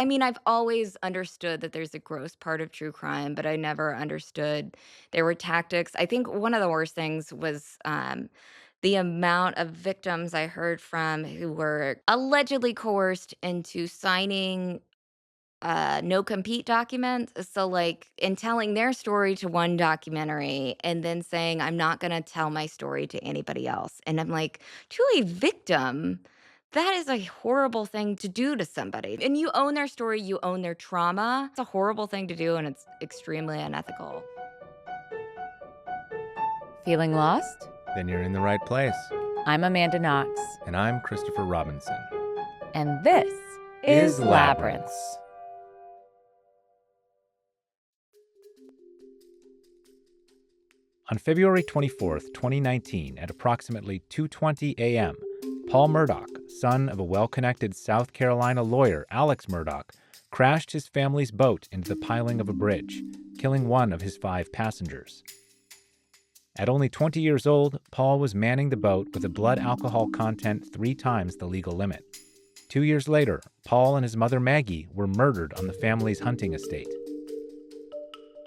I mean, I've always understood that there's a gross part of true crime, but I never understood there were tactics. I think one of the worst things was, the amount of victims I heard from who were allegedly coerced into signing no compete documents. So, like, in telling their story to one documentary and then saying, I'm not going to tell my story to anybody else. And I'm like, to a victim, that is a horrible thing to do to somebody. And you own their story, you own their trauma. It's a horrible thing to do, and it's extremely unethical. Feeling lost? Then you're in the right place. I'm Amanda Knox. And I'm Christopher Robinson. And this is Labyrinth. On February 24th, 2019, at approximately 2:20 a.m., Paul Murdaugh, son of a well-connected South Carolina lawyer, Alex Murdaugh, crashed his family's boat into the piling of a bridge, killing one of his 5 passengers. At only 20 years old, Paul was manning the boat with a blood alcohol content 3 times the legal limit. 2 years later, Paul and his mother Maggie were murdered on the family's hunting estate.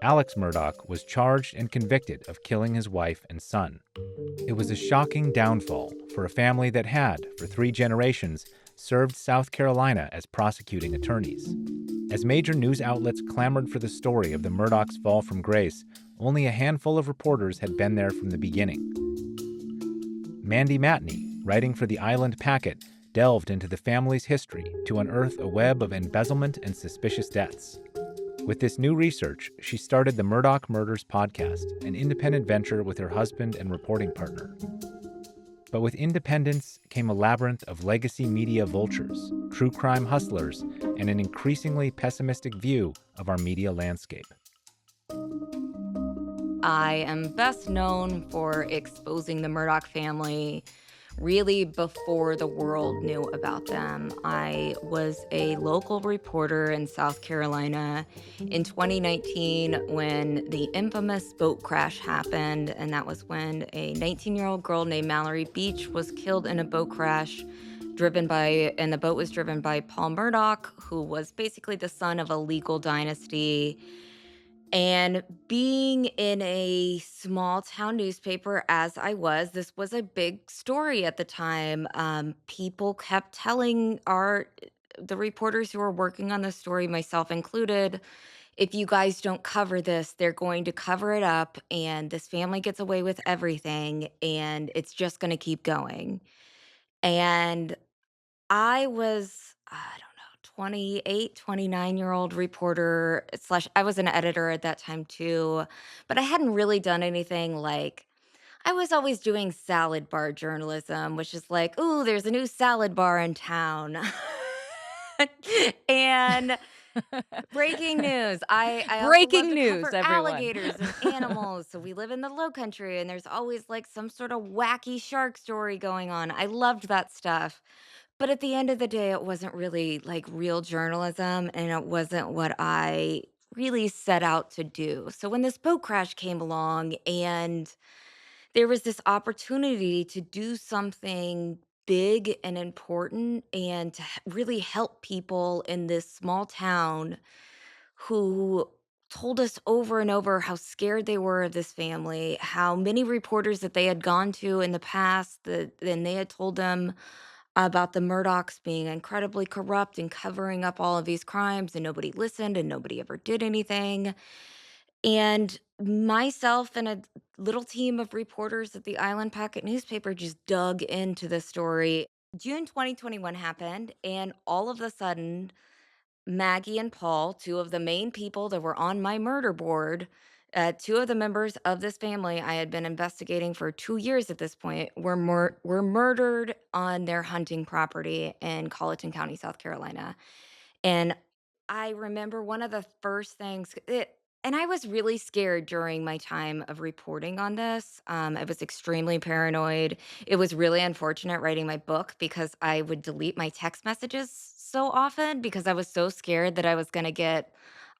Alex Murdaugh was charged and convicted of killing his wife and son. It was a shocking downfall for a family that had, for 3 generations, served South Carolina as prosecuting attorneys. As major news outlets clamored for the story of the Murdaughs' fall from grace, only a handful of reporters had been there from the beginning. Mandy Matney, writing for the Island Packet, delved into the family's history to unearth a web of embezzlement and suspicious deaths. With this new research, she started the Murdaugh Murders podcast, an independent venture with her husband and reporting partner. But with independence came a labyrinth of legacy media vultures, true crime hustlers, and an increasingly pessimistic view of our media landscape. I am best known for exposing the Murdaugh family really before the world knew about them. I was a local reporter in South Carolina in 2019 when the infamous boat crash happened, and that was when a 19-year-old girl named Mallory Beach was killed in a boat crash and the boat was driven by Paul Murdaugh, who was basically the son of a legal dynasty. And being in a small town newspaper as I was, this was a big story at the time. People kept telling the reporters who were working on the story, myself included, if you guys don't cover this, they're going to cover it up, and this family gets away with everything, and it's just going to keep going. And I was, I don't know, 28, 29-year-old reporter slash I was an editor at that time too, but I hadn't really done anything like I was always doing salad bar journalism, which is like, "Ooh, there's a new salad bar in town." And breaking news. I also love Breaking to news, cover everyone. alligators and animals. So we live in the low country and there's always like some sort of wacky shark story going on. I loved that stuff. But at the end of the day, it wasn't really like real journalism and it wasn't what I really set out to do. So when this boat crash came along and there was this opportunity to do something big and important and to really help people in this small town who told us over and over how scared they were of this family, how many reporters that they had gone to in the past that then they had told them about the Murdaughs being incredibly corrupt and covering up all of these crimes, and nobody listened and nobody ever did anything. And myself and a little team of reporters at the Island Packet newspaper just dug into the story. June 2021 happened, and all of a sudden, Maggie and Paul, 2 of the main people that were on my murder board, 2 of the members of this family I had been investigating for 2 years at this point, were murdered on their hunting property in Colleton County, South Carolina. And I remember one of the first things and I was really scared during my time of reporting on this. I was extremely paranoid. It was really unfortunate writing my book because I would delete my text messages so often because I was so scared that I was gonna get,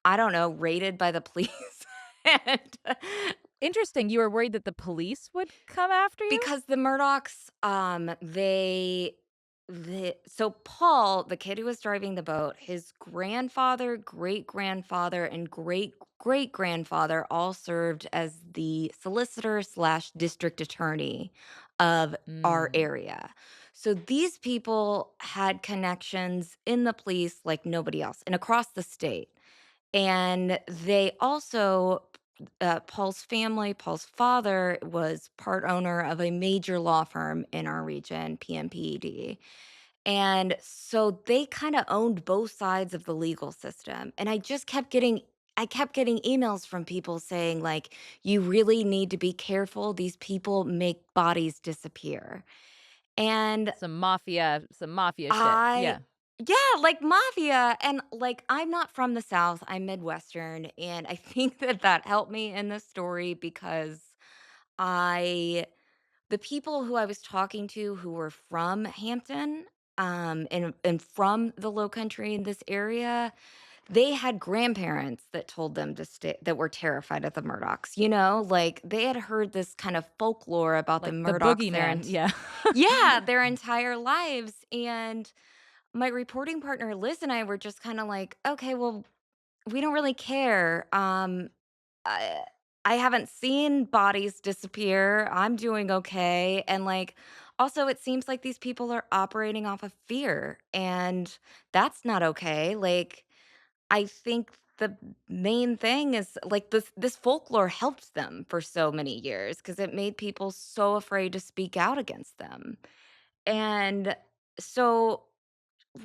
I don't know, raided by the police. And Interesting. You were worried that the police would come after you? because the Murdochs, they So Paul, the kid who was driving the boat, his grandfather, great grandfather, and great great grandfather all served as the solicitor slash district attorney of our Mm. area. So these people had connections in the police like nobody else and across the state. And they also, Paul's family, Paul's father was part owner of a major law firm in our region, PMPED. And so they kind of owned both sides of the legal system. And I kept getting emails from people saying like you really need to be careful. These people make bodies disappear. And Some mafia shit. I Yeah. yeah, like mafia, and, like, I'm not from the South, I'm Midwestern, and I think that that helped me in this story because I the people who I was talking to who were from Hampton, and from the Low Country in this area, they had grandparents that told them to stay that were terrified of the Murdaughs, you know? Like, they had heard this kind of folklore about the Like the Murdaughs boogeyman. Yeah. yeah, their entire lives, and my reporting partner, Liz, and I were just kinda like, "Okay, well, we don't really care." I I haven't seen bodies disappear, I'm doing okay, and, like, also, it seems like these people are operating off of fear, and that's not okay, like, I think the main thing is, like, this folklore helped them for so many years because it made people so afraid to speak out against them, and so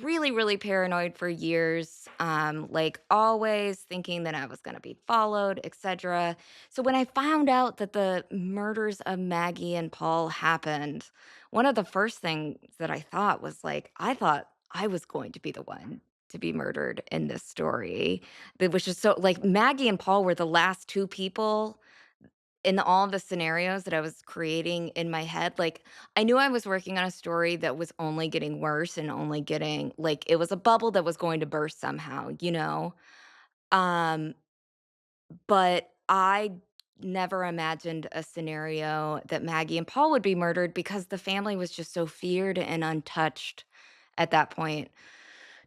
really, really paranoid for years, like always thinking that I was going to be followed, etc. So when I found out that the murders of Maggie and Paul happened, one of the first things that I thought was like, I thought I was going to be the one to be murdered in this story. That was just so like Maggie and Paul were the last two people in all of the scenarios that I was creating in my head, like, I knew I was working on a story that was only getting worse and only getting like, it was a bubble that was going to burst somehow, you know? Um, but I never imagined a scenario that Maggie and Paul would be murdered because the family was just so feared and untouched at that point.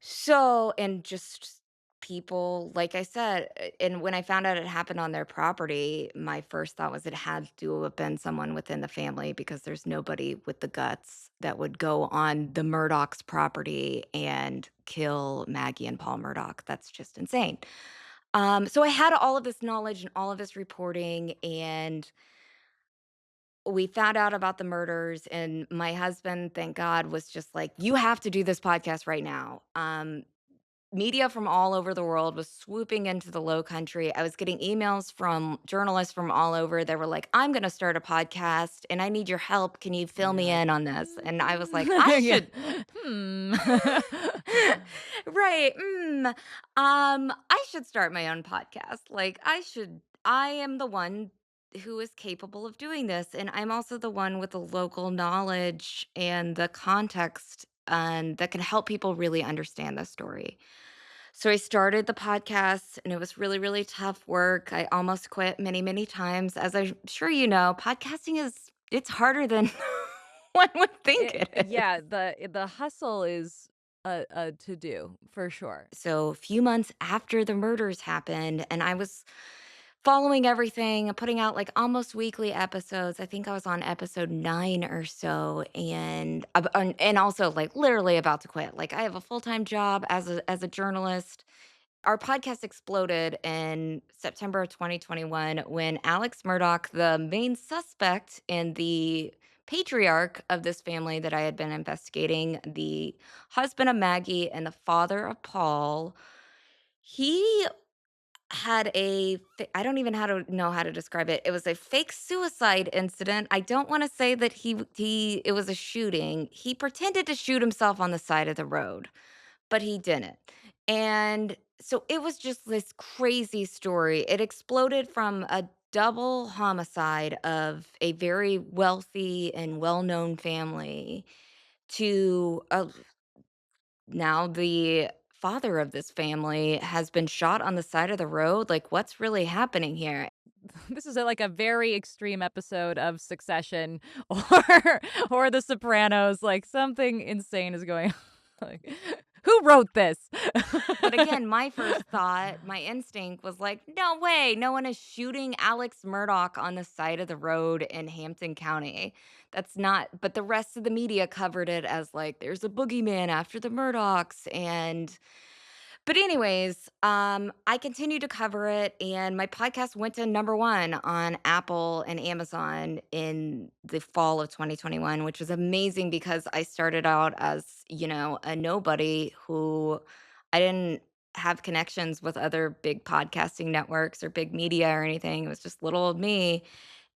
So and just people, like I said, and when I found out it happened on their property, my first thought was it had to have been someone within the family because there's nobody with the guts that would go on the Murdoch's property and kill Maggie and Paul Murdaugh. That's just insane. So I had all of this knowledge and all of this reporting, and we found out about the murders, and my husband, thank God, was just like, "You have to do this podcast right now." Media from all over the world was swooping into the Low Country. I was getting emails from journalists from all over that were like, "I'm gonna start a podcast and I need your help. Can you And fill you're me like, in on this?" And I was like, "I yeah. should." Hmm. Right, I should start my own podcast. Like, I am the one who is capable of doing this, and I'm also the one with the local knowledge and the context, and that can help people really understand the story. So I started the podcast and it was really, really tough work. I almost quit many, many times. As I'm sure you know, podcasting it's harder than one would think it is. Yeah, the hustle is a to do for sure. So a few months after the murders happened, and I was following everything, putting out like almost weekly episodes. I think I was on episode 9 or so, and also like literally about to quit. Like I have a full-time job as a journalist. Our podcast exploded in September of 2021 when Alex Murdaugh, the main suspect and the patriarch of this family that I had been investigating, the husband of Maggie and the father of Paul, he had I don't even how to know how to describe it. It was a fake suicide incident. I don't wanna say that he it was a shooting. He pretended to shoot himself on the side of the road, but he didn't. And so it was just this crazy story. It exploded from a double homicide of a very wealthy and well-known family to now the father of this family has been shot on the side of the road. Like, what's really happening here? this is like a very extreme episode of Succession or or The Sopranos. Like something insane is going on. Like, who wrote this? But again, my first thought, my instinct was like, "No way, no one is shooting Alex Murdaugh on the side of the road in Hampton County." That's not but the rest of the media covered it as like, "There's a boogeyman after the Murdaughs," and but anyways, I continued to cover it, and my podcast went to number 1 on Apple and Amazon in the fall of 2021, which was amazing because I started out as, a nobody who I didn't have connections with other big podcasting networks or big media or anything. It was just little old me,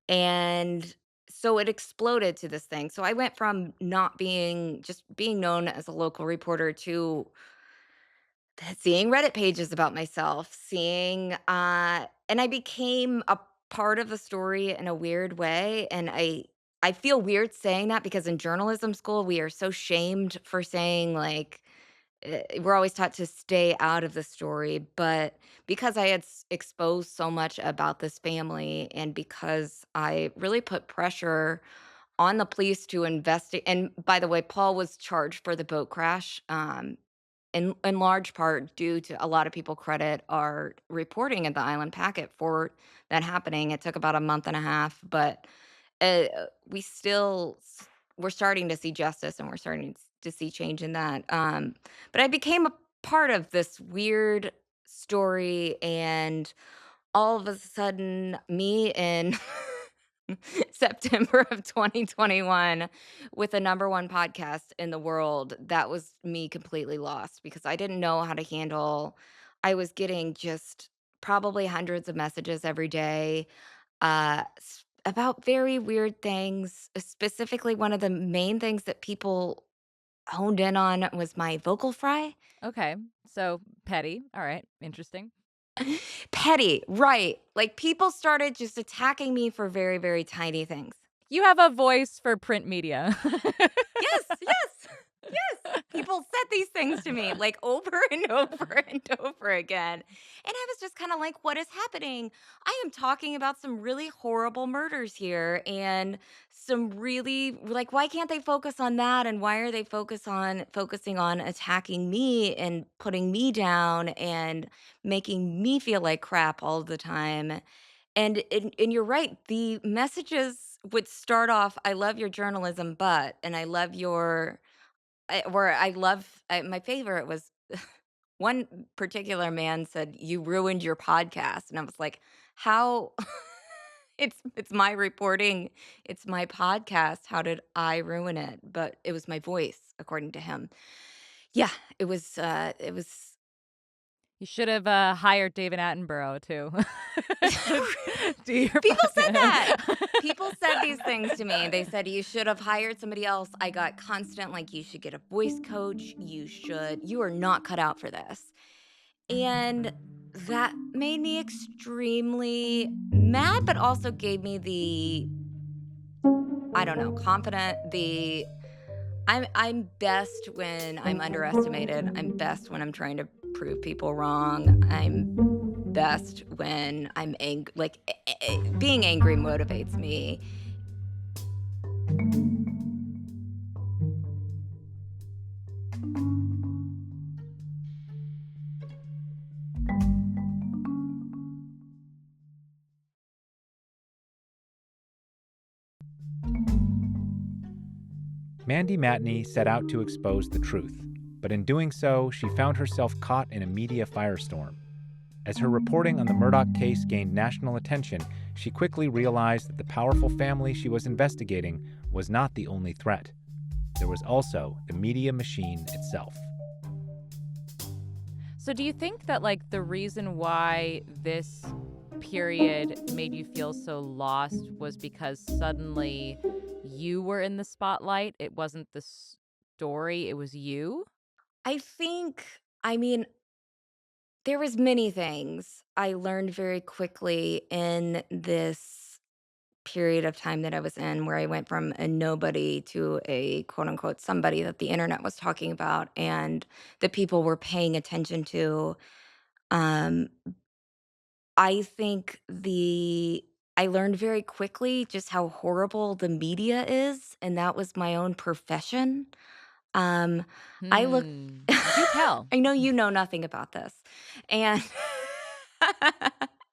and so it exploded to this thing. So I went from not being just being known as a local reporter to seeing Reddit pages about myself, and I became a part of the story in a weird way, and I feel weird saying that because in journalism school, we are so shamed for saying, like, we're always taught to stay out of the story, but because I had exposed so much about this family and because I really put pressure on the police to investigate, and by the way, Paul was charged for the boat crash, in large part due to a lot of people credit our reporting at the Island Packet for that happening. It took about a month and a half, but, we still we're starting to see justice, and we're starting to see change in that, but I became a part of this weird story, and all of a sudden, me in September of 2021 with the number 1 podcast in the world, that was me completely lost because I didn't know how to handle I was getting just probably hundreds of messages every day, about very weird things. Specifically, one of the main things that people honed in on was my vocal fry. Okay. So petty. All right. Interesting. Petty, right. Like, people started just attacking me for very, very tiny things. You have a voice for print media. Yes, yes, yes. People said these things to me, like, over and over and over again, and I was just kinda like, "What is happening? I am talking about some really horrible murders here and some really like, why can't they focus on that, and why are they focusing on attacking me and putting me down and making me feel like crap all the time?" And you're right, the messages would start off, "I love your journalism, but," and "I love your" where I love my favorite was one particular man said, "You ruined your podcast," and I was like, "How?" It's my reporting, it's my podcast, how did I ruin it? But it was my voice, according to him. Yeah, it was You should have hired David Attenborough too to do your People said that. podcast. People said these things to me. They said, "You should have hired somebody else." I got constant, like, "You should get a voice coach. You are not cut out for this." And that made me extremely mad, but also gave me the, I don't know, confident, I'm best when I'm underestimated. I'm best when I'm trying to prove people wrong. I'm best when I'm angry. Like, being angry motivates me. Mandy Matney set out to expose the truth, but in doing so, she found herself caught in a media firestorm. As her reporting on the Murdaugh case gained national attention, she quickly realized that the powerful family she was investigating was not the only threat. There was also the media machine itself. So do you think that like the reason why this period made you feel so lost was because suddenly you were in the spotlight? It wasn't the story, it was you? I think, I mean, there was many things I learned very quickly in this period of time that I was in where I went from a nobody to a quote unquote somebody that the internet was talking about and that people were paying attention to. Um, I think the I learned very quickly just how horrible the media is, and that was my own profession. Um, I look Do tell. I know you know nothing about this, and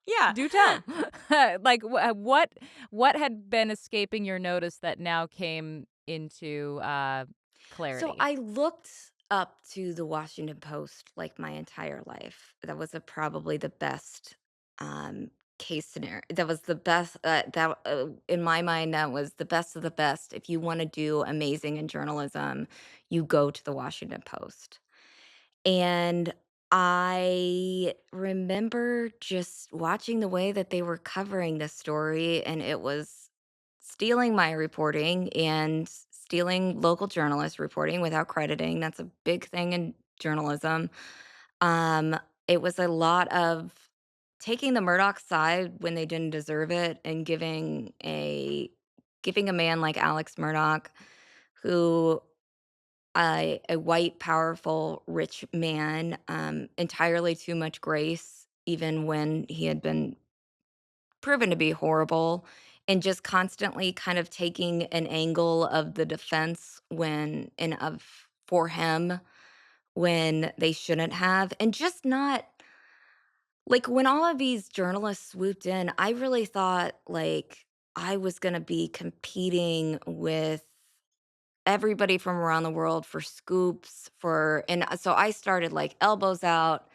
yeah. Do tell. Like, what had been escaping your notice that now came into, So clarity? I looked up to the Washington Post like my entire life. That was probably the best um, case scenario. That was the best. In my mind, that was the best of the best. If you want to do amazing in journalism, you go to the Washington Post. And I remember just watching the way that they were covering this story, and it was stealing my reporting and stealing local journalists' reporting without crediting. That's a big thing in journalism. Um, it was a lot of taking the Murdoch side when they didn't deserve it and giving a man like Alex Murdoch, who a white, powerful, rich man, entirely too much grace, even when he had been proven to be horrible, and just constantly kind of taking an angle of the defense when and of for him when they shouldn't have, and just not like when all of these journalists swooped in, I really thought like I was going to be competing with everybody from around the world for scoops so I started like elbows out,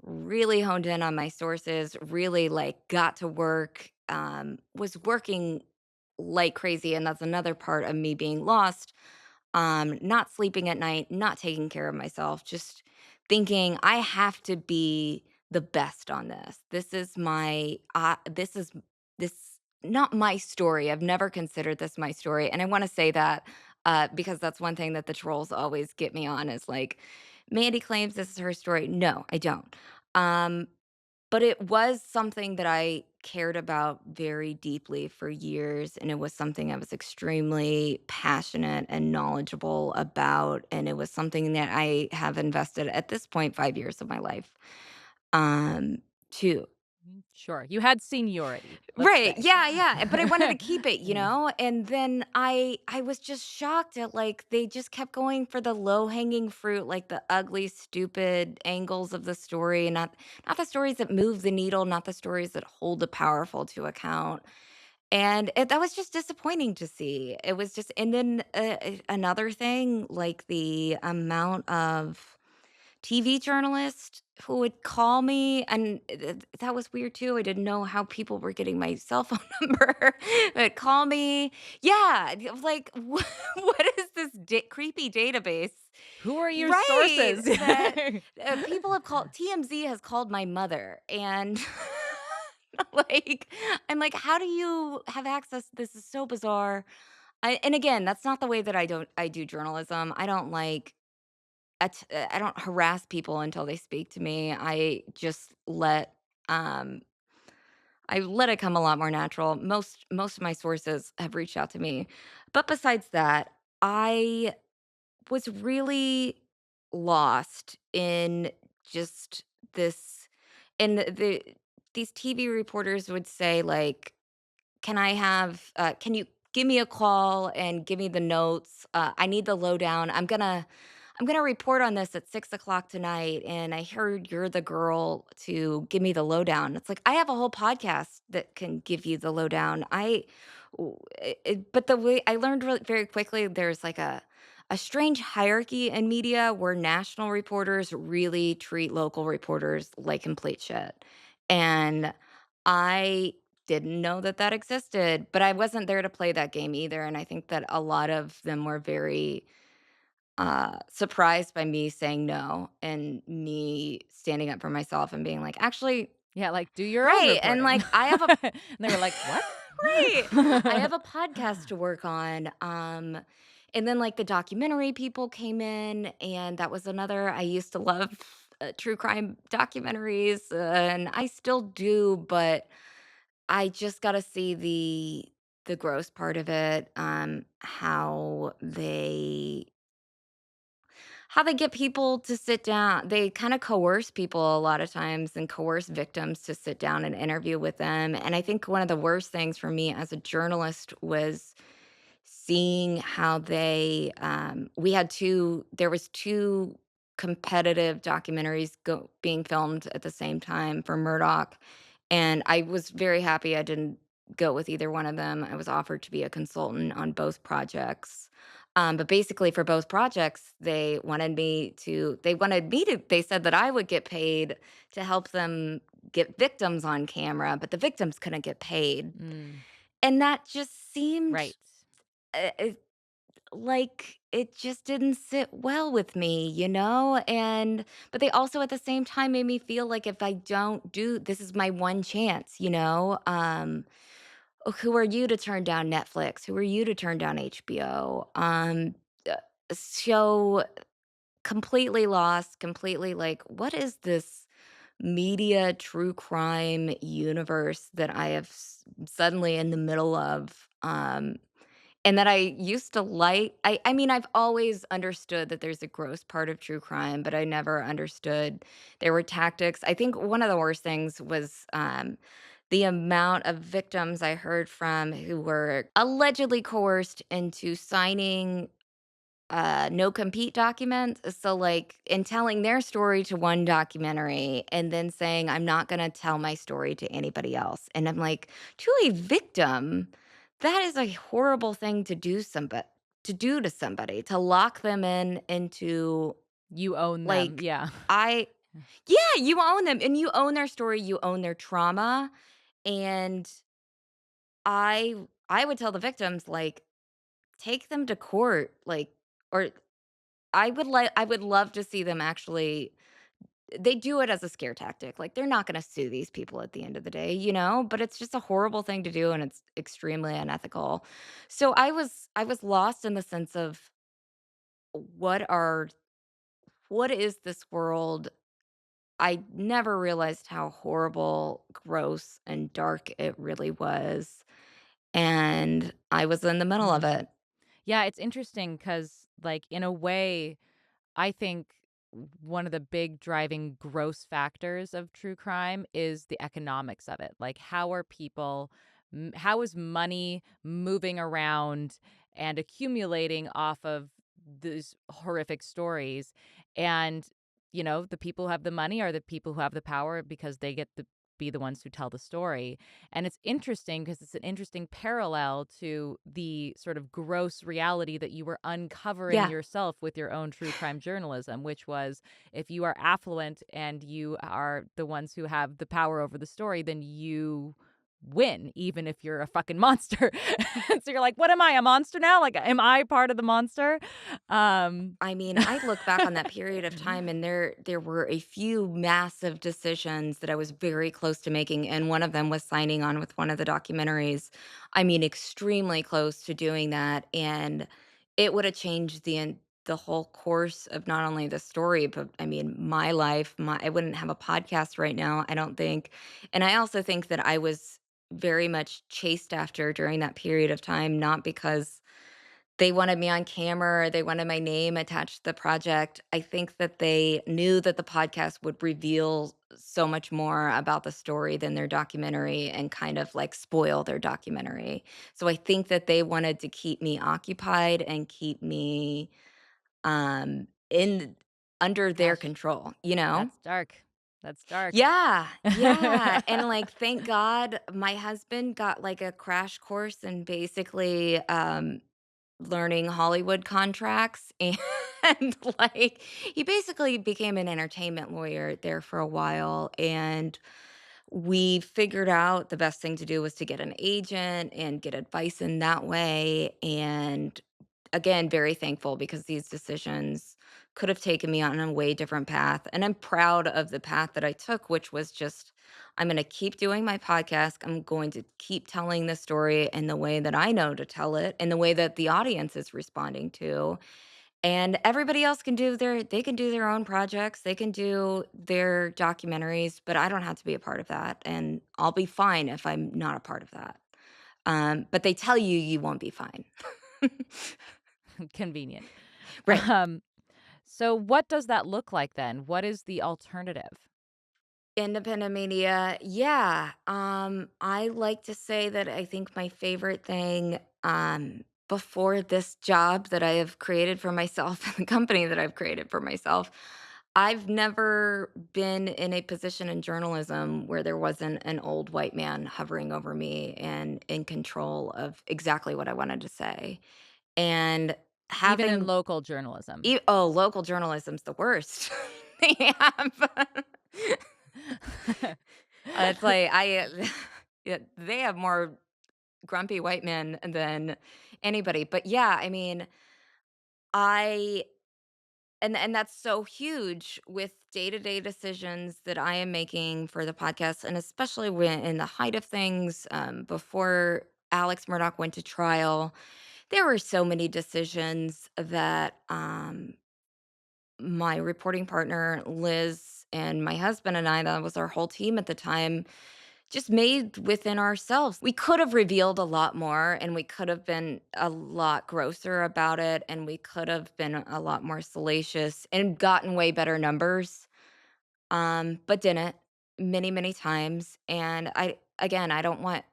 really honed in on my sources, really like got to work, was working like crazy, and that's another part of me being lost, not sleeping at night, not taking care of myself, just thinking I have to be the best on this. This is this not my story. I've never considered this my story. And I want to say that because that's one thing that the trolls always get me on is like, Mandy claims this is her story. No, I don't. Um, but it was something that I cared about very deeply for years, and it was something I was extremely passionate and knowledgeable about, and it was something that I have invested at this point 5 years of my life, um, to Sure. You had seniority, let's Right, say. yeah, yeah, but I wanted to keep it, Yeah. and then I was just shocked at, like, they just kept going for the low-hanging fruit, like, the ugly, stupid angles of the story, not the stories that move the needle, not the stories that hold the powerful to account, and that was just disappointing to see. It was just and then, another thing, like, the amount of TV journalist who would call me, and that was weird too. I didn't know how people were getting my cell phone number. But call me. Yeah, like, what is this creepy database? Who are your Right, sources? that, people have called TMZ has called my mother, and, like, I'm like, "How do you have access? This is so bizarre." And again, that's not the way that I do journalism. I don't harass people until they speak to me. Um I let it come a lot more natural. Most of my sources have reached out to me. But besides that, I was really lost in just this and these TV reporters would say like, can you give me a call and give me the notes? I need the lowdown. I'm gonna report on this at 6 o'clock tonight, and I heard you're the girl to give me the lowdown. It's like I have a whole podcast that can give you the lowdown. But the way I learned very quickly, there's like a strange hierarchy in media where national reporters really treat local reporters like complete shit, and I didn't know that that existed, but I wasn't there to play that game either, and I think that a lot of them were very, surprised by me saying no and me standing up for myself and being like, "Actually." Yeah, like, do your own Right, and, reporting. like, I have a And they were like, "What?" Right. I have a podcast to work on, and then, like, the documentary people came in, and that was another I used to love, true crime documentaries, and I still do, but I just gotta see the gross part of it, how they get people to sit down. They kinda coerce people a lot of times and coerce victims to sit down and interview with them, and I think one of the worst things for me as a journalist was seeing how we had 2 there was 2 competitive documentaries being filmed at the same time for Murdaugh, and I was very happy I didn't go with either one of them. I was offered to be a consultant on both projects. But basically for both projects, they said that I would get paid to help them get victims on camera, but the victims couldn't get paid. Mm, And that just seemed right. uh, like it just didn't sit well with me, and but they also at the same time made me feel like if I don't do this is my one chance, who are you to turn down Netflix? Who are you to turn down HBO? Uh, so completely lost, completely like, what is this media true crime universe that I have suddenly in the middle of? And that I used to like I mean, I've always understood that there's a gross part of true crime, but I never understood there were tactics. I think one of the worst things was, the amount of victims I heard from who were allegedly coerced into signing no compete documents. So like in telling their story to one documentary and then saying, I'm not going to tell my story to anybody else. And I'm like, to a victim, that is a horrible thing to do to somebody, to lock them into You own them, like yeah. I yeah, you own them and you own their story, you own their trauma. And I would tell the victims like take them to court, like or I would love to see them actually they do it as a scare tactic, like, they're not gonna sue these people at the end of the day, but it's just a horrible thing to do, and it's extremely unethical. So I was lost in the sense of what are what is this world? I never realized how horrible, gross, and dark it really was, and I was in the middle of Mhm. it. Yeah, it's interesting because, like, in a way, I think one of the big driving gross factors of true crime is the economics of it. Like, how is money moving around and accumulating off of these horrific stories? And, the people who have the money are the people who have the power because they get to be the ones who tell the story. And it's interesting because it's an interesting parallel to the sort of gross reality that you were uncovering Yeah. yourself with your own true crime journalism, which was if you are affluent and you are the ones who have the power over the story, then you win, even if you're a fucking monster. So you're like, what am I, a monster now? Like, am I part of the monster? Um, I mean, I look back on that period of time and there were a few massive decisions that I was very close to making, and one of them was signing on with one of the documentaries. I mean, extremely close to doing that, and it would have changed the whole course of not only the story, but I mean, my life. I wouldn't have a podcast right now, I don't think. And I also think that I was very much chased after during that period of time, not because they wanted me on camera, or they wanted my name attached to the project. I think that they knew that the podcast would reveal so much more about the story than their documentary and kind of, like, spoil their documentary. So I think that they wanted to keep me occupied and keep me, in under their Gosh, control, you know? that's dark. That's dark. Yeah, yeah, and, like, thank God my husband got, like, a crash course in basically, learning Hollywood contracts and, like, he basically became an entertainment lawyer there for a while, and we figured out the best thing to do was to get an agent and get advice in that way, and again, very thankful because these decisions could have taken me on a way different path. And I'm proud of the path that I took, which was just, I'm going to keep doing my podcast. I'm going to keep telling the story in the way that I know to tell it, in the way that the audience is responding to. And everybody else they can do their own projects, they can do their documentaries, but I don't have to be a part of that. And I'll be fine if I'm not a part of that. But they tell you you won't be fine. Convenient. Right. Um, So what does that look like then? What is the alternative? Independent media, yeah. I like to say that I think my favorite thing, before this job that I have created for myself and the company that I've created for myself, I've never been in a position in journalism where there wasn't an old white man hovering over me and in control of exactly what I wanted to say. And Even in having local journalism. local journalism's the worst. They have it's like yeah, they have more grumpy white men than anybody. But yeah, I mean, I and that's so huge with day-to-day decisions that I am making for the podcast, and especially when in the height of things, before Alex Murdaugh went to trial, there were so many decisions that my reporting partner Liz and my husband and I, that was our whole team at the time, just made within ourselves. We could have revealed a lot more and we could have been a lot grosser about it and we could have been a lot more salacious and gotten way better numbers. But didn't many, many times. And I don't want,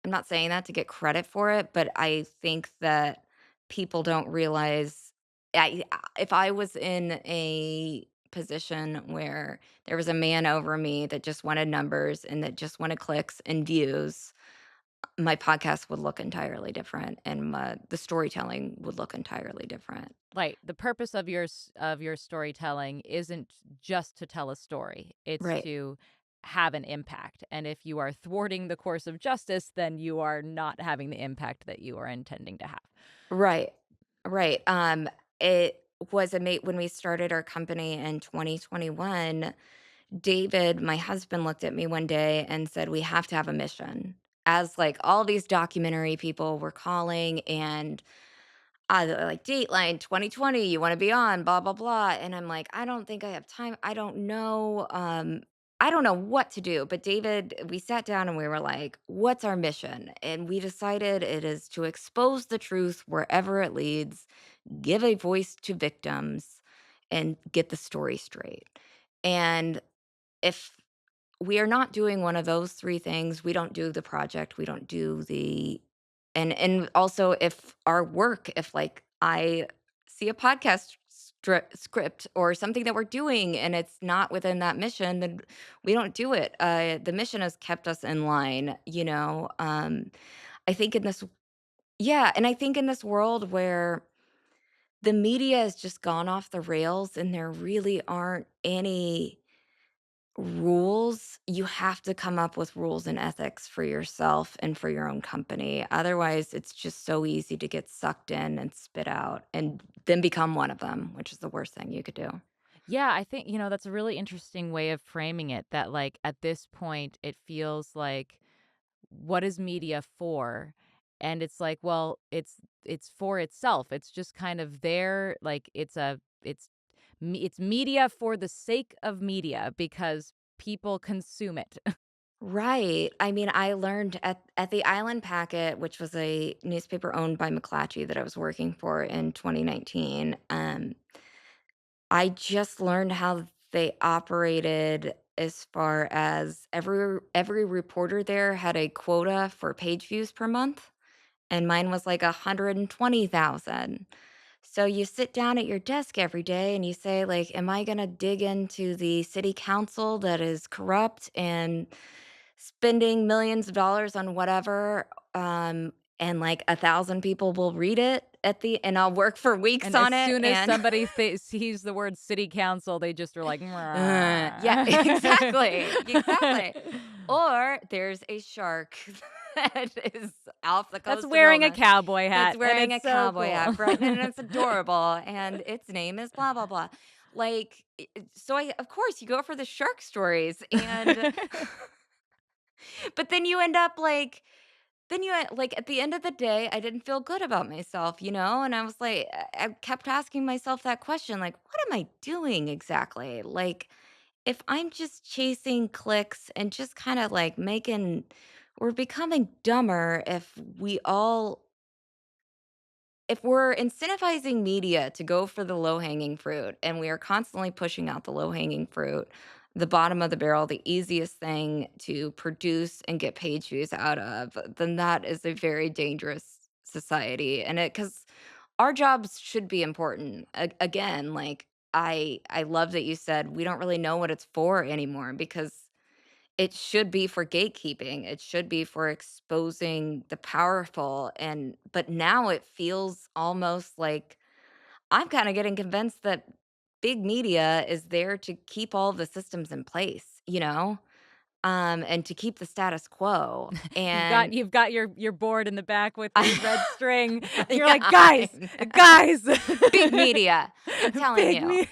I'm not saying that to get credit for it, but I think that people don't realize if I was in a position where there was a man over me that just wanted numbers and that just wanted clicks and views, my podcast would look entirely different and the storytelling would look entirely different. Like, the purpose of of your storytelling isn't just to tell a story. It's Right. to have an impact. And if you are thwarting the course of justice, then you are not having the impact that you are intending to have. Right. Right. It was a mate when we started our company in 2021. David, my husband, looked at me one day and said, "We have to have a mission." As like all these documentary people were calling and they're like, Dateline 2020, you want to be on, blah, blah, blah. And I'm like, I don't think I have time. I don't know. I don't know what to do. But David, we sat down and we were like, what's our mission? And we decided it is to expose the truth wherever it leads, give a voice to victims, and get the story straight. And if we are not doing one of those 3 things, we don't do the project, we don't do the and also if our work, if, like, I see a podcast script or something that we're doing and it's not within that mission, then we don't do it. The mission has kept us in line, you know? I think in this Yeah, and I think in this world where the media has just gone off the rails and there really aren't any rules, you have to come up with rules and ethics for yourself and for your own company. Otherwise, it's just so easy to get sucked in and spit out and then become one of them, which is the worst thing you could do. Yeah, I think, that's a really interesting way of framing it that, like, at this point, it feels like, what is media for? And it's like, well, it's for itself. It's just kind of there, like, it's media for the sake of media because people consume it. Right. I mean, I learned at the Island Packet, which was a newspaper owned by McClatchy that I was working for in 2019. I just learned how they operated as far as every reporter there had a quota for page views per month, and mine was like 120,000. So you sit down at your desk every day and you say like, am I going to dig into the city council that is corrupt and spending millions of dollars on whatever and like 1,000 people will read it at the and I'll work for weeks And as on it soon as and somebody sees the word city council, they just are like, yeah, exactly, "Mwah." exactly. Or there's a shark that is off the That's coast of wearing a Illinois cowboy that's hat, and wearing it's a so cowboy cool. hat, right? And it's adorable, and its name is blah blah blah. Like, so I of course you go for the shark stories, and but then you end up like like, at the end of the day, I didn't feel good about myself, you know? And I was like I kept asking myself that question, like, "What am I doing exactly?" Like, if I'm just chasing clicks and just kinda, like, making we're becoming dumber if we all if we're incentivizing media to go for the low-hanging fruit, and we are constantly pushing out the low-hanging fruit, the bottom of the barrel, the easiest thing to produce and get page views out of, then that is a very dangerous society, and it because our jobs should be important. Again, like, I love that you said we don't really know what it's for anymore because it should be for gatekeeping. It should be for exposing the powerful, and but now it feels almost like I'm kinda getting convinced that big media is there to keep all the systems in place, and to keep the status quo, You've got and you've got your board in the back with your I red string, and you're yeah, like, I "Guys, know. guys." Big media. I'm telling Big you. me.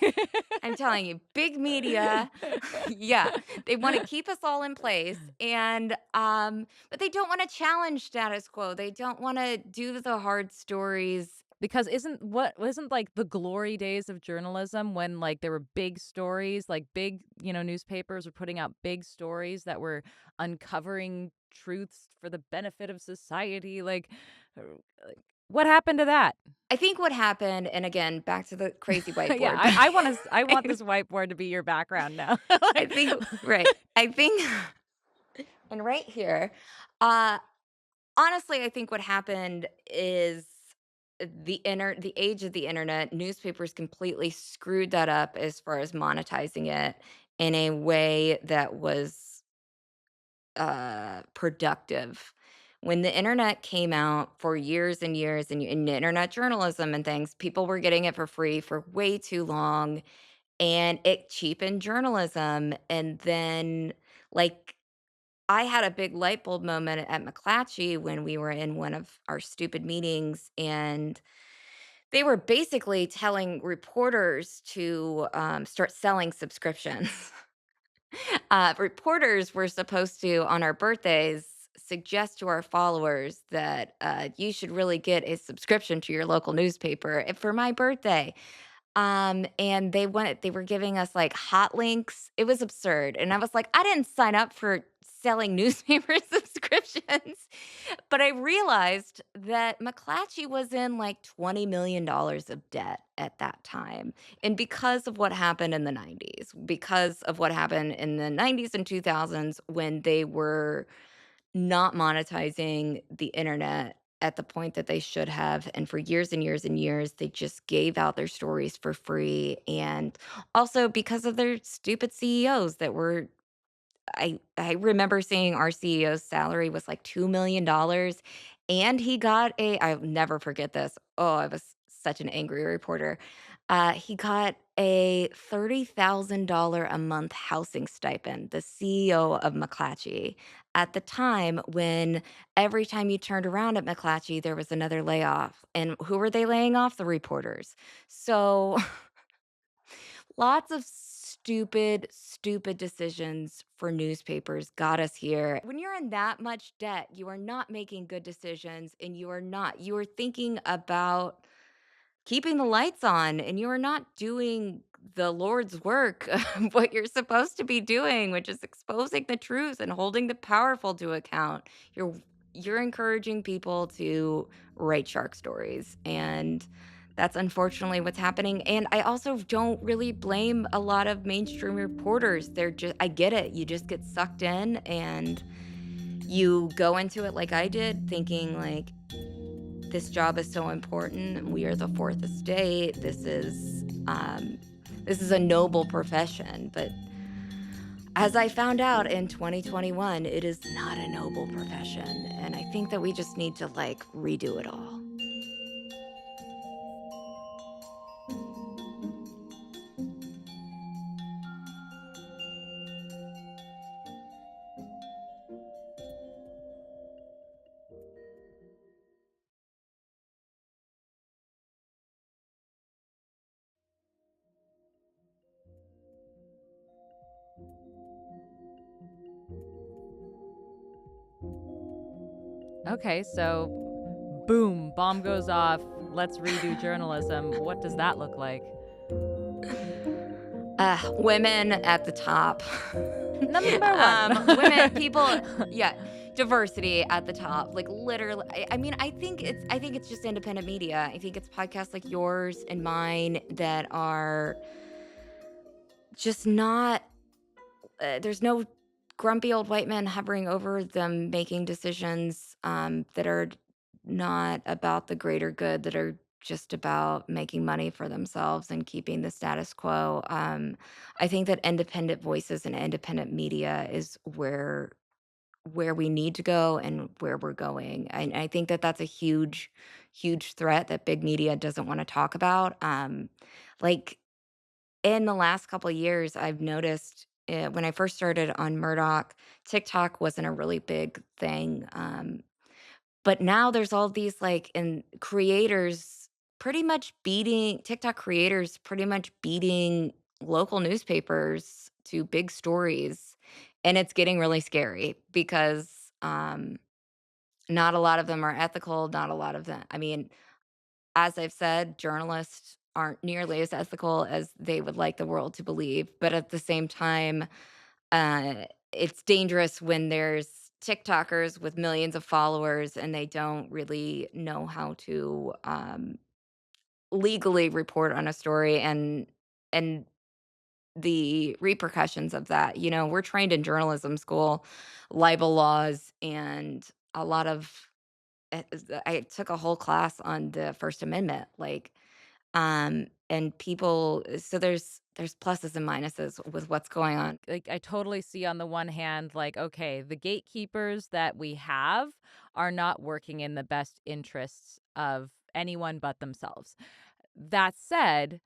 I'm telling you, big media, yeah, they wanna keep us all in place, and, but they don't wanna challenge status quo, they don't wanna do the hard stories. Because isn't like the glory days of journalism when like there were big stories, like big, newspapers were putting out big stories that were uncovering truths for the benefit of society, uh, like what happened to that? I think what happened, and again, back to the crazy Yeah, whiteboard, I want I this whiteboard to be your background now. I Like think right, I think and right here, uh, honestly, I think what happened is the age of the internet, newspapers completely screwed that up as far as monetizing it in a way that was productive. When the internet came out for years and years and in internet journalism and things, people were getting it for free for way too long, and it cheapened journalism. And then, like, I had a big light bulb moment at McClatchy when we were in one of our stupid meetings, and they were basically telling reporters to start selling subscriptions. Reporters were supposed to, on our birthdays, suggest to our followers that you should really get a subscription to your local newspaper for my birthday. And they were giving us, like, hot links. It was absurd, and I was like, "I didn't sign up for selling newspaper subscriptions." But I realized that McClatchy was in, like, $20 million of debt at that time, and because of what happened in the '90s, because of what happened in the '90s and 2000s when they were not monetizing the internet at the point that they should have, and for years and years and years, they just gave out their stories for free, and also because of their stupid CEOs that were I remember seeing our CEO's salary was like $2 million, and he got I'll never forget this. Oh, I was such an angry reporter. He got a $30,000 a month housing stipend, the CEO of McClatchy, at the time when every time you turned around at McClatchy, there was another layoff. And who were they laying off? The reporters. So lots of stupid, stupid decisions for newspapers got us here. When you're in that much debt, you are not making good decisions, and you are thinking about keeping the lights on, and you are not doing the Lord's work of what you're supposed to be doing, which is exposing the truth and holding the powerful to account. You're encouraging people to write shark stories, and that's unfortunately what's happening. And I also don't really blame a lot of mainstream reporters. They're just I get it. You just get sucked in, and you go into it like I did, thinking like this job is so important. We are the fourth estate. This is a noble profession. But as I found out in 2021, it is not a noble profession. And I think that we just need to like redo it all. Okay, so boom, bomb goes off. Let's redo journalism. What does that look like? Women at the top. Number one. Women, people, yeah, diversity at the top, like, literally I mean, I think it's just independent media. I think it's podcasts like yours and mine that are just not there's no grumpy old white men hovering over them making decisions, that are not about the greater good, that are just about making money for themselves and keeping the status quo. I think that independent voices and independent media is where we need to go and where we're going. I think that that's a huge, huge threat that big media doesn't want to talk about. Like in the last couple of years, I've noticed when I first started on Murdoch, TikTok wasn't a really big thing. But now there's all these like and creators pretty much beating TikTok creators pretty much beating local newspapers to big stories. And it's getting really scary because not a lot of them are ethical. Not a lot of them. I mean, as I've said, journalists aren't nearly as ethical as they would like the world to believe. But at the same time, it's dangerous when there's TikTokers with millions of followers and they don't really know how to legally report on a story and the repercussions of that. You know, we're trained in journalism school, libel laws, and a lot of. I took a whole class on the First Amendment, and people. So there's pluses and minuses with what's going on. Like, I totally see on the one hand, like, okay, the gatekeepers that we have are not working in the best interests of anyone but themselves. That said,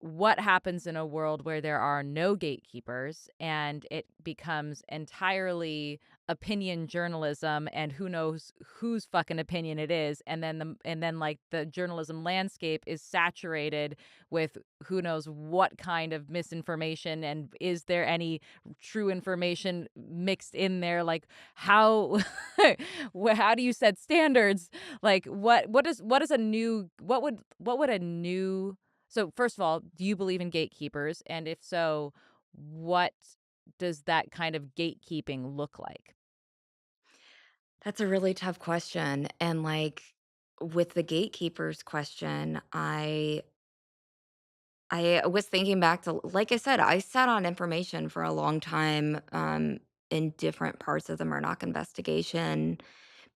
what happens in a world where there are no gatekeepers and it becomes entirely opinion journalism and who knows whose fucking opinion it is, and then like the journalism landscape is saturated with who knows what kind of misinformation, and is there any true information mixed in there, like how how do you set standards, like what is a new what would a new so, first of all, do you believe in gatekeepers? And if so, what does that kind of gatekeeping look like? That's a really tough question. And like with the gatekeepers question, I was thinking back to like I said, I sat on information for a long time in different parts of the Murdoch investigation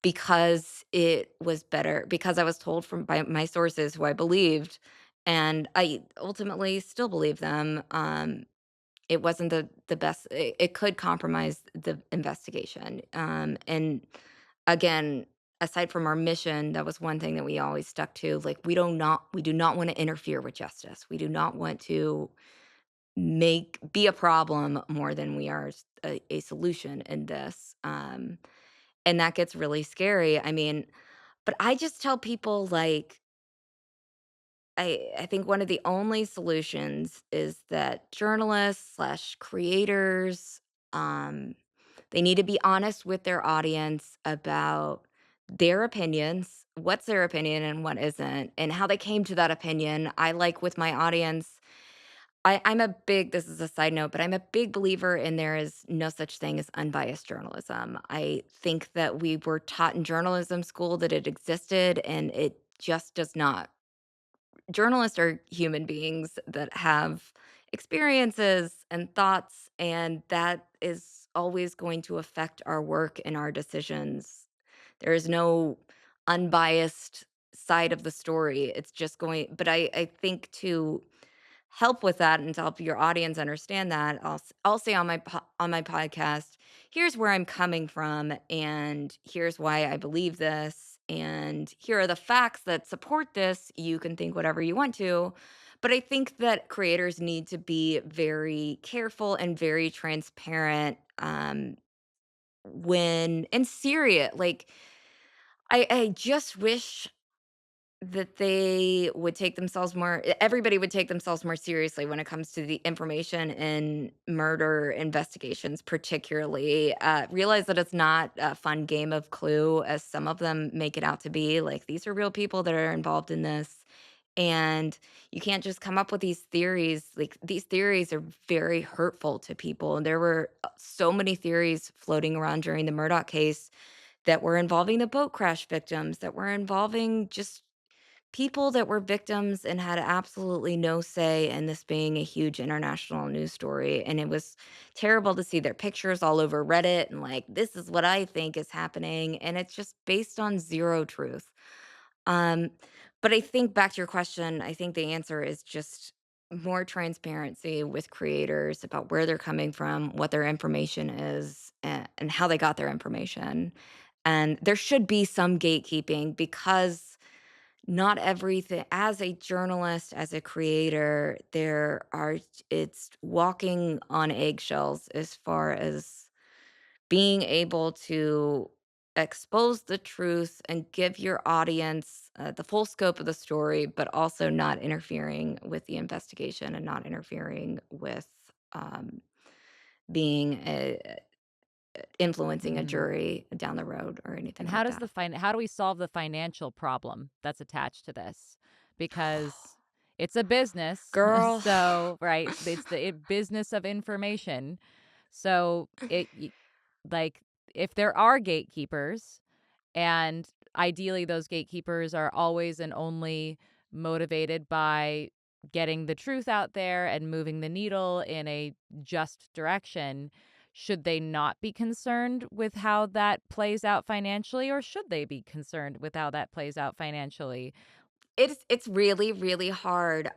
because it was better because I was told from by my sources who I believed and I ultimately still believe them. It wasn't the best it could compromise the investigation, and again, aside from our mission, that was one thing that we always stuck to, like, we do not wanna interfere with justice. We do not want to be a problem more than we are a solution in this, and that gets really scary. I mean, but I just tell people, like, I think one of the only solutions is that journalists slash creators, um, they need to be honest with their audience about their opinions, what's their opinion and what isn't, and how they came to that opinion. I like with my audience, I'm a big, this is a side note, but I'm a big believer in there is no such thing as unbiased journalism. I think that we were taught in journalism school that it existed and it just does not. Journalists are human beings that have experiences and thoughts, and that is always going to affect our work and our decisions. There is no unbiased side of the story. It's just going, but I think to help with that and to help your audience understand that, I'll say on on my podcast, here's where I'm coming from and here's why I believe this and here are the facts that support this. You can think whatever you want to, but I think that creators need to be very careful and very transparent when and serious. Like I just wish that they would take themselves more everybody would take themselves more seriously when it comes to the information in murder investigations, particularly, realize that it's not a fun game of Clue as some of them make it out to be, like, these are real people that are involved in this, And you can't just come up with these theories. Like, these theories are very hurtful to people. And there were so many theories floating around during the Murdaugh case that were involving the boat crash victims, that were involving just people that were victims and had absolutely no say in this being a huge international news story. And it was terrible to see their pictures all over Reddit and like, this is what I think is happening. And it's just based on zero truth. Um, but I think back to your question, I think the answer is just more transparency with creators about where they're coming from, what their information is, and how they got their information. And there should be some gatekeeping because not everything, as a journalist, as a creator, there are, it's walking on eggshells as far as being able to expose the truth and give your audience the full scope of the story, but also not interfering with the investigation and not interfering with um, being influencing a Mhm. jury down the road or anything And like that. how do we solve the financial problem that's attached to this? Because it's a business. Girl, So, right, it's the business of information. So, like if there are gatekeepers, and ideally, those gatekeepers are always and only motivated by getting the truth out there and moving the needle in a just direction. Should they not be concerned with how that plays out financially, or should they be concerned with how that plays out financially? it's really, really hard.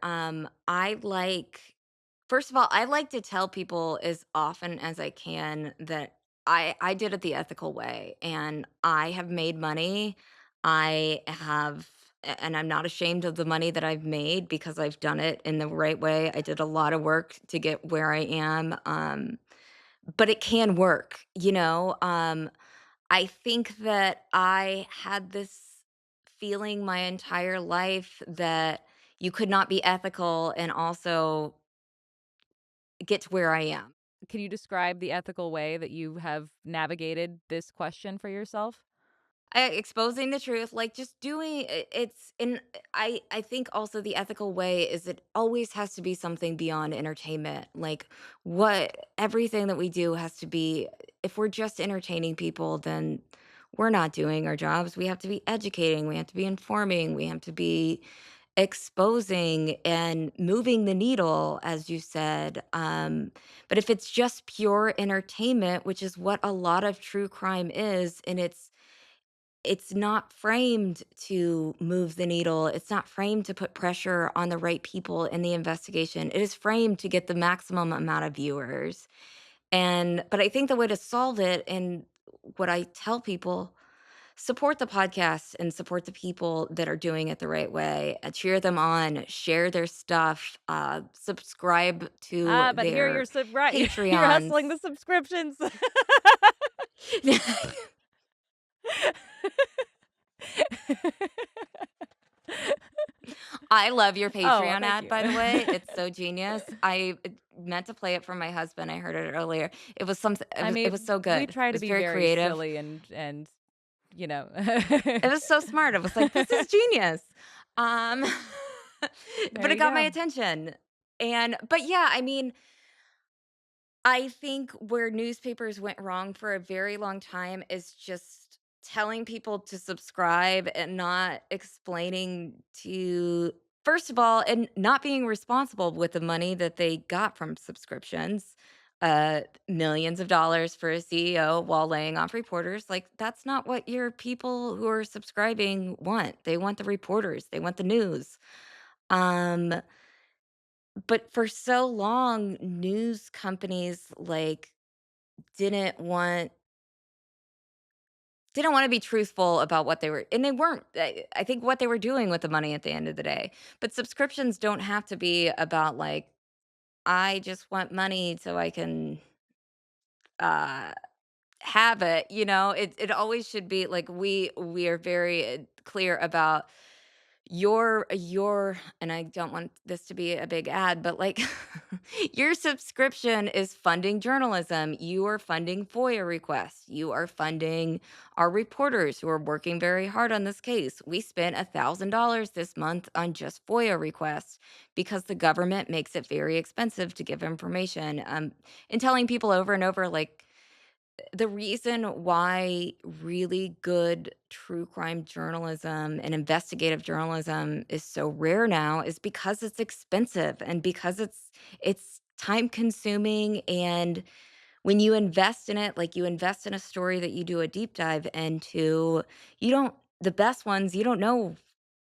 First of all, I like to tell people as often as I can that I did it the ethical way, and I have made money. I have and I'm not ashamed of the money that I've made because I've done it in the right way. I did a lot of work to get where I am, but it can work, you know? I think that I had this feeling my entire life that you could not be ethical and also get to where I am. Can you describe the ethical way that you have navigated this question for yourself? Exposing the truth, like, just doing it's and I think also the ethical way is it always has to be something beyond entertainment. Like, what everything that we do has to be, if we're just entertaining people, then we're not doing our jobs. We have to be educating, we have to be informing, we have to be exposing and moving the needle, as you said. But if it's just pure entertainment, which is what a lot of true crime is, and it's not framed to move the needle. It's not framed to put pressure on the right people in the investigation. It is framed to get the maximum amount of viewers. But I think the way to solve it, and what I tell people, support the podcast and support the people that are doing it the right way. Cheer them on, share their stuff, subscribe to But here you're their right, you're Patreons. hustling the subscriptions. I love your Oh, well, Patreon thank ad, you. by the way. It's so genius. I meant to play it for my husband. I heard it earlier. It was something. I It was mean, so we good. It try to was be very very creative. silly and, you know. It was so smart. I was like, "This is genius." Um, There but it you got my go. attention. But yeah, I mean, I think where newspapers went wrong for a very long time is just telling people to subscribe and not explaining to, first of all, and not being responsible with the money that they got from subscriptions. Millions of dollars for a CEO while laying off reporters. Like, that's not what your people who are subscribing want. They want the reporters, they want the news. Um, but for so long, news companies, like, didn't want didn't wanna be truthful about what they were, and they weren't. I think what they were doing with the money at the end of the day. But subscriptions don't have to be about, like, "I just want money so I can, uh, have it," you know? It always should be like, we are very, clear about your and I don't want this to be a big ad, but, like, your subscription is funding journalism. You are funding FOIA requests. You are funding our reporters who are working very hard on this case. We spent $1,000 this month on just FOIA requests because the government makes it very expensive to give information, and telling people over and over, like, the reason why really good true crime journalism and investigative journalism is so rare now is because it's expensive and because it's time consuming, and when you invest in it, like you invest in a story that you do a deep dive into, you don't the best ones, you don't know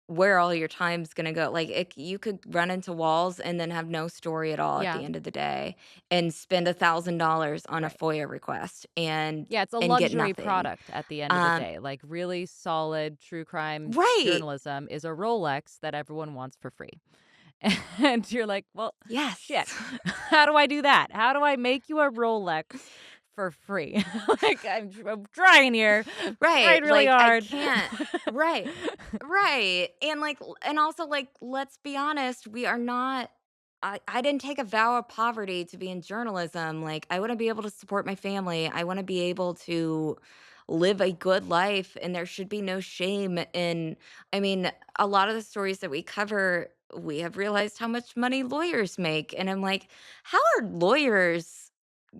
where all your time's gonna go. Like, you could run into walls and then have no story at all at Yeah, the end of the day and spend $1,000 on a right. FOIA request Yeah, it's a and get luxury nothing. product at the end of the Um day. Like, really solid true crime Right. journalism is a Rolex that everyone wants for free. And you're like, "Well, shit. Yes. How do I do that? How do I make you a Rolex for free?" Like, I'm trying here, trying Right, really like, I hard. can't. Right. Right, and, like, and also, like, let's be honest, we are not I didn't take a vow of poverty to be in journalism. Like, I wanna be able to support my family. I wanna be able to live a good life, and there should be no shame in I mean, a lot of the stories that we cover, we have realized how much money lawyers make, and I'm like, "How are lawyers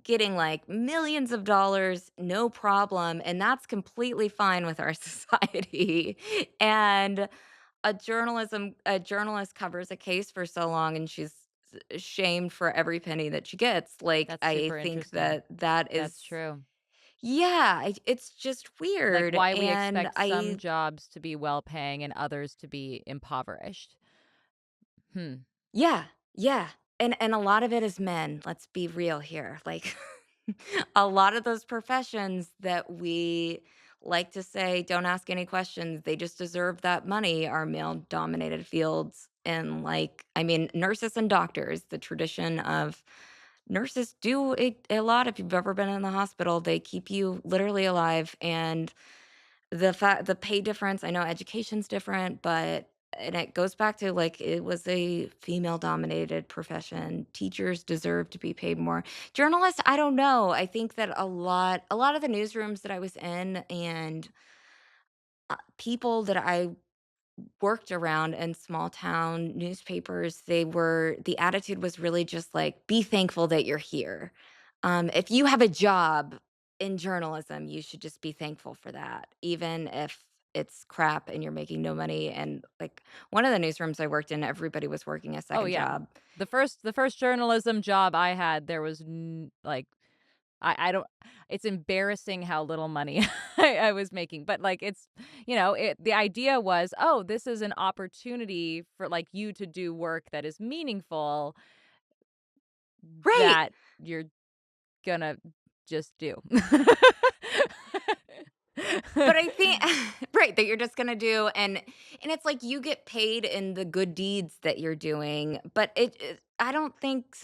getting, like, millions of dollars, no problem, and that's completely fine with our society." And a journalist covers a case for so long, and she's shamed for every penny that she gets. Like, That's I super think interesting. that that is That's true. yeah, it's just Like, weird, why we and expect some I jobs to be well-paying and others to be impoverished. Hmm. yeah, yeah, and a lot of it is men, let's be real here, like, a lot of those professions that we like to say, "Don't ask any questions, they just deserve that money," are male-dominated fields, and, like, I mean, nurses and doctors, the tradition of nurses do a lot. If you've ever been in the hospital, they keep you literally alive, and the pay difference, I know education's different, but and it goes back to, like, it was a female-dominated profession. Teachers deserve to be paid more. Journalists, I don't know. I think that a lot of the newsrooms that I was in and, people that I worked around in small town newspapers, the attitude was really just like, "Be thankful that you're here." If you have a job in journalism, you should just be thankful for that, even if it's crap and you're making no money. And, like, one of the newsrooms I worked in, everybody was working a Oh, second yeah. job. The first journalism job I had, there was like I don't it's embarrassing how little money I was making, but, like, the idea was, "Oh, this is an opportunity for, like, you to do work that is meaningful Right. that you're gonna just do." But I think right, that you're just gonna do, and it's like you get paid in the good deeds that you're doing, but I don't think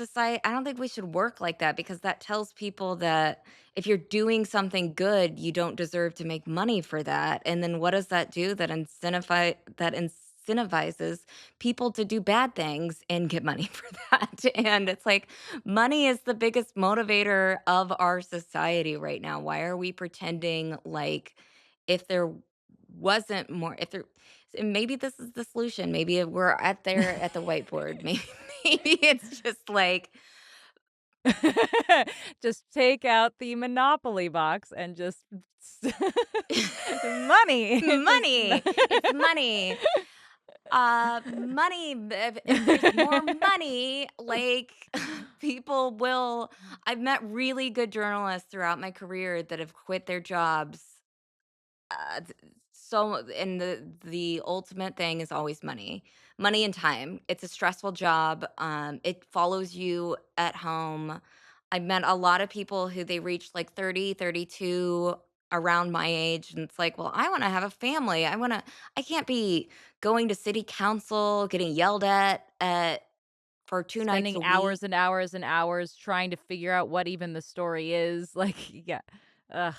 we should work like that, because that tells people that if you're doing something good, you don't deserve to make money for that, and then what does that do? That incentivizes people to do bad things and get money for that, and it's like, money is the biggest motivator of our society right now. Why are we pretending like if there wasn't more if there and maybe this is the solution. Maybe if we're at the whiteboard. Maybe it's just like Just take out the Monopoly box and just money. Just money. It's money. Money, if there's more money, like, people will I've met really good journalists throughout my career that have quit their jobs. And the ultimate thing is always money. Money and time. It's a stressful job. It follows you at home. I've met a lot of people who they reach like 30, 32, around my age, and it's like, "Well, I wanna have a family. I can't be going to city council, getting yelled at for 2 nights Spending a week." hours and hours and hours trying to figure out what even the story is, like, yeah. Ugh.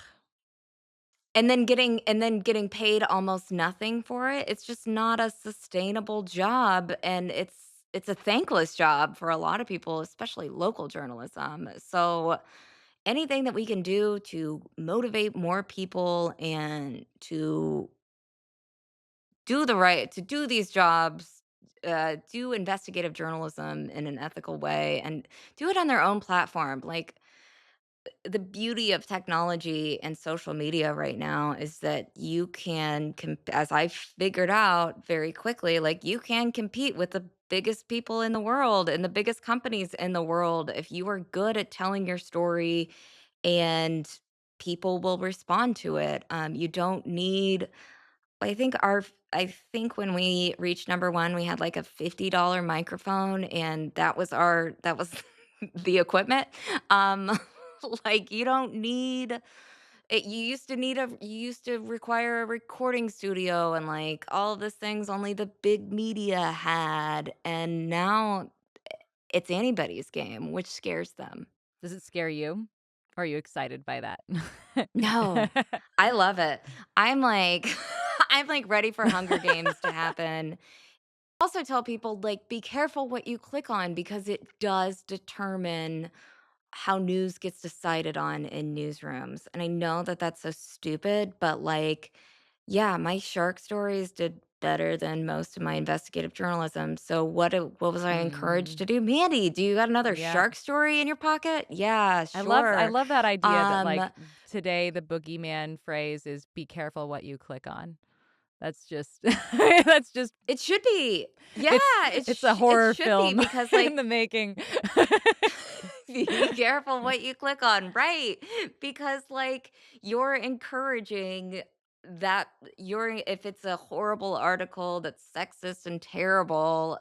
and then getting paid almost nothing for it. It's just not a sustainable job, and it's a thankless job for a lot of people, especially local journalism. So anything that we can do to motivate more people and to do these jobs, do investigative journalism in an ethical way, and do it on their own platform. Like, the beauty of technology and social media right now is that you can, as I figured out very quickly, like, you can compete with the biggest people in the world and the biggest companies in the world if you are good at telling your story, and people will respond to it. You don't need I think when we reached number 1, we had, like, a $50 microphone, and that was the equipment. Um, like, you don't need it you used to require a recording studio and, like, all of these things only the big media had, and now it's anybody's game, which scares them. Does it scare you? Or are you excited by that? No, I love it. I'm like I'm, like, ready for Hunger Games to happen. Also tell people, like, be careful what you click on because it does determine how news gets decided on in newsrooms. And I know that that's so stupid, but, like, yeah, my shark stories did better than most of my investigative journalism. So what was I encouraged Mm, to do? Mandy, do you got another yeah. shark story in your pocket? Yeah, I sure. love that idea that, like, Um today the boogeyman phrase is "Be careful what you click on." That's just that's just it should be. Yeah, it's a it horror should be film because, in like, the making. be careful what you click on, right? Because, like, you're encouraging that if it's a horrible article that's sexist and terrible,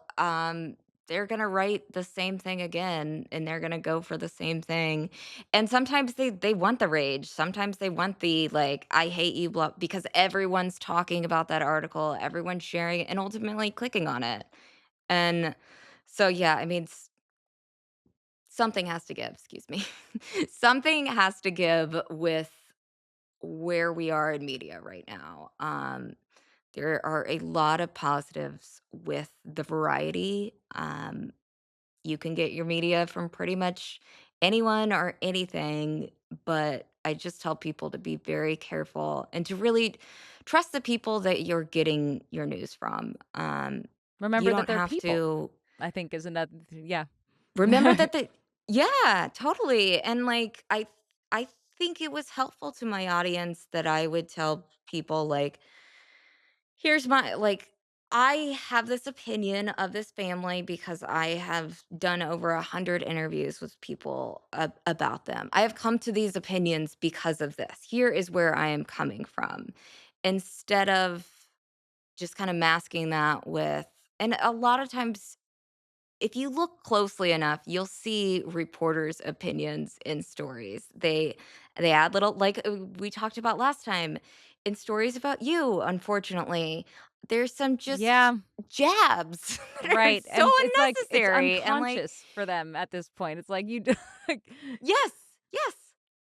they're gonna write the same thing again, and they're gonna go for the same thing. And sometimes they want the rage. Sometimes they want the, like, I hate you blah, because everyone's talking about that article, everyone's sharing it, and ultimately clicking on it. And so yeah, I mean, something has to give, excuse me. Something has to give with where we are in media right now. There are a lot of positives with the variety. You can get your media from pretty much anyone or anything, but I just tell people to be very careful and to really trust the people that you're getting your news from. You Remember that don't they're have people, to I think is another yeah. remember that the yeah, totally, and, like, I think it was helpful to my audience that I would tell people, like, "Here's my," like, "I have this opinion of this family because I have done over 100 interviews with people about them. I have come to these opinions because of this. Here is where I am coming from." Instead of just kinda masking that with, and a lot of times if you look closely enough, you'll see reporters' opinions in stories. They add little, like, we talked about last time in stories about you, unfortunately, there's some just Yeah, jabs that are right, so and it's like it's unnecessary and, like, unconscious for them at this point. It's like you do like yes, yes.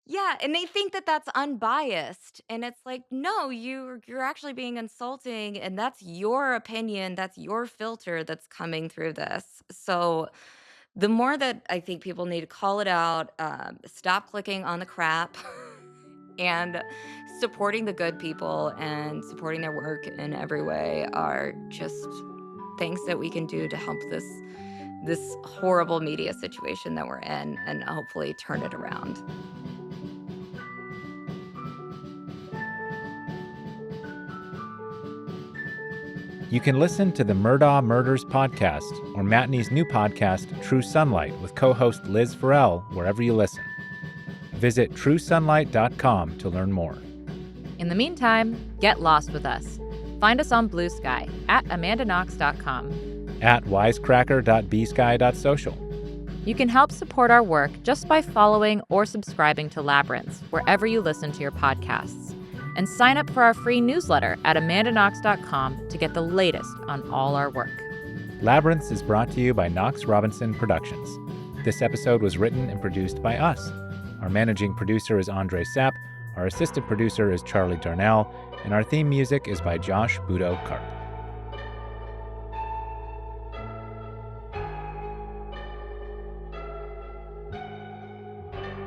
Yeah, and they think that that's unbiased, and it's like, "No, you're actually being insulting, and that's your opinion, that's your filter that's coming through this." So, the more that I think people need to call it out, stop clicking on the crap, and supporting the good people and supporting their work in every way are just things that we can do to help this horrible media situation that we're in and hopefully turn it around. You can listen to the Murdaugh Murders podcast or Matney's new podcast, True Sunlight, with co-host Liz Farrell, wherever you listen. Visit truesunlight.com to learn more. in the meantime, get lost with us. Find us on Bluesky at amandaknox.com. At wisecracker.bsky.social. You can help support our work just by following or subscribing to Labyrinths wherever you listen to your podcasts. And sign up for our free newsletter at amandaknox.com to get the latest on all our work. Labyrinths is brought to you by Knox Robinson Productions. This episode was written and produced by us. Our managing producer is Andre Sapp. Our assistant producer is Charlie Darnell, and our theme music is by Josh Budo Karp.